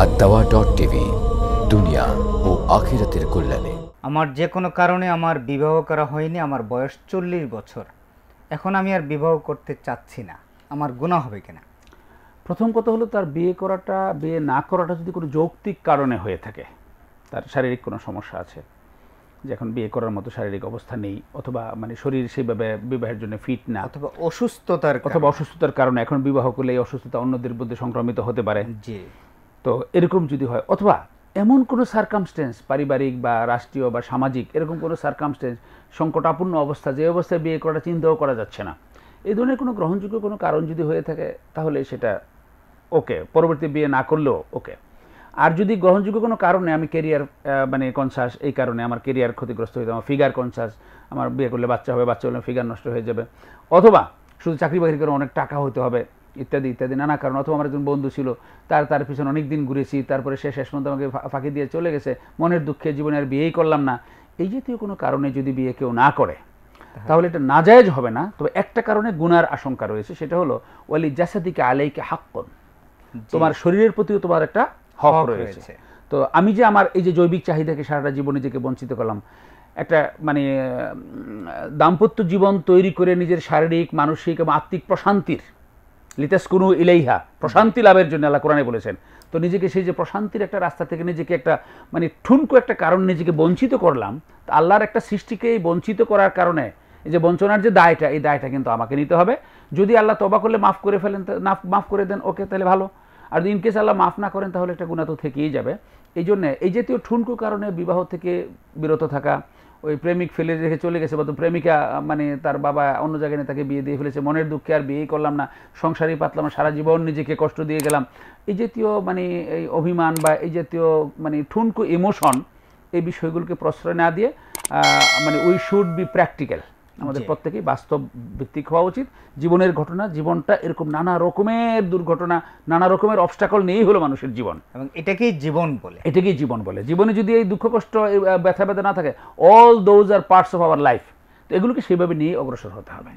ad-dawa.tv দুনিয়া ও আখিরাতের কল্যাণে। আমার যে কোনো কারণে আমার বিবাহ করা হয়নি, আমার বয়স 40 বছর। এখন আমি আর বিবাহ করতে চাচ্ছি না, আমার গুনাহ হবে কিনা? প্রথম কথা হলো, তার বিয়ে না করাটা যদি কোনো যৌক্তিক কারণে হয়ে থাকে, তার শারীরিক কোনো সমস্যা আছে, যে এখন বিয়ে করার মতো শারীরিক অবস্থা নেই, অথবা মানে শরীর সেইভাবে বিবাহের জন্য ফিট না, অথবা অসুস্থতার কারণে এখন বিবাহ করলে এই অসুস্থতা অন্যদের মধ্যে সংক্রমিত হতে পারে। জি। তো এরকম যদি হয়, অথবা এমন কোনো সার্কামস্টেন্স, পারিবারিক বা রাষ্ট্রীয় বা সামাজিক এরকম কোনো সার্কামস্টেন্স, সংকটাপূর্ণ অবস্থা, যে অবস্থায় বিয়ে করাটা চিন্তাও করা যাচ্ছে না, এই ধরনের কোনো গ্রহণযোগ্য কোনো কারণ যদি হয়ে থাকে, তাহলে সেটা ওকে, পরবর্তী বিয়ে না করলেও ওকে। আর যদি গ্রহণযোগ্য কোনো কারণে, আমি কেরিয়ার মানে কনসাস, এই কারণে আমার কেরিয়ার ক্ষতিগ্রস্ত হয়ে যাবে, আমার ফিগার কনসাস, আমার বিয়ে করলে বাচ্চা হবে, বাচ্চা হলে ফিগার নষ্ট হয়ে যাবে, অথবা শুধু চাকরি বাকরি করে অনেক টাকা হতে হবে, ইত্যাদি ইত্যাদি নানা কারণ, অথবা আমার একজন বন্ধু ছিল, তার পিছনে অনেক দিন ঘুরেছি, তারপরে শেষ পর্যন্ত আমাকে ফাঁকি দিয়ে চলে গেছে, মনের দুঃখে জীবনে আর বিয়েই করলাম না, এই জাতীয় কোনো কারণে যদি বিয়ে কেউ না করে, তাহলে এটা নাজায়েজ হবে না। তবে একটা কারণে গুনার আশঙ্কা রয়েছে, সেটা হলো ওয়ালি জাসাদিকা আলাইকা হাক্কুন, তোমার শরীরের প্রতিও তোমার একটা হক রয়েছে। তো আমি যে আমার এই যে জৈবিক চাহিদাকে সারাটা জীবন নিজেকে বঞ্চিত করলাম, একটা মানে দাম্পত্য জীবন তৈরি করে নিজের শারীরিক, মানসিক এবং আত্মিক প্রশান্তির, লিতাসকুনু ইলাইহা, প্রশান্তি লাভের জন্য আল্লাহ কোরআনে বলেছেন। তো নিজেকে সেই যে প্রশান্তির একটা রাস্তা থেকে নিজেকে একটা মানে ঠুনকো একটা কারণ নিজেকে বঞ্চিত করলাম, আল্লাহর একটা সৃষ্টিকে বঞ্চিত করার কারণে এই যে বঞ্চনার যে দায়টা, এই দায়টা কিন্তু আমাকে নিতে হবে। যদি আল্লাহ তওবা করলে মাফ করে ফেলেন, মাফ করে দেন, ওকে, তাহলে ভালো। আর যদি ইনকেস আল্লাহ মাফ না করেন, তাহলে একটা গুনাহ তো থেকেই যাবে। এই জন্যে এই জাতীয় ঠুনকো কারণে বিবাহ থেকে বিরত থাকা, ওই প্রেমিক ফেলে রেখে চলে গেছে, বা তো প্রেমিকা মানে তার বাবা অন্য জায়গায় তাকে বিয়ে দিয়ে ফেলেছে, মনের দুঃখে আর বিয়েই করলাম না, সংসারই পাতলাম না, সারা জীবন নিজেকে কষ্ট দিয়ে গেলাম, এই জাতীয় মানে এই অভিমান বা এই জাতীয় মানে ঠুনকো ইমোশন, এই বিষয়গুলোকে প্রশ্রয় না দিয়ে মানে উই শুড বি প্র্যাকটিক্যাল, আমাদের প্রত্যেকেই বাস্তব ভিত্তিক হওয়া উচিত। জীবনের ঘটনা, জীবনটা এরকম নানা রকমের দুর্ঘটনা, নানা রকমের অবস্টাকল নিয়েই হলো মানুষের জীবন, এবং এটাকেই জীবন বলে। জীবনে যদি এই দুঃখ কষ্ট, ব্যথা না থাকে, all those are parts of our life, তো এগুলোকে সেইভাবে নিয়ে অগ্রসর হতে হবে।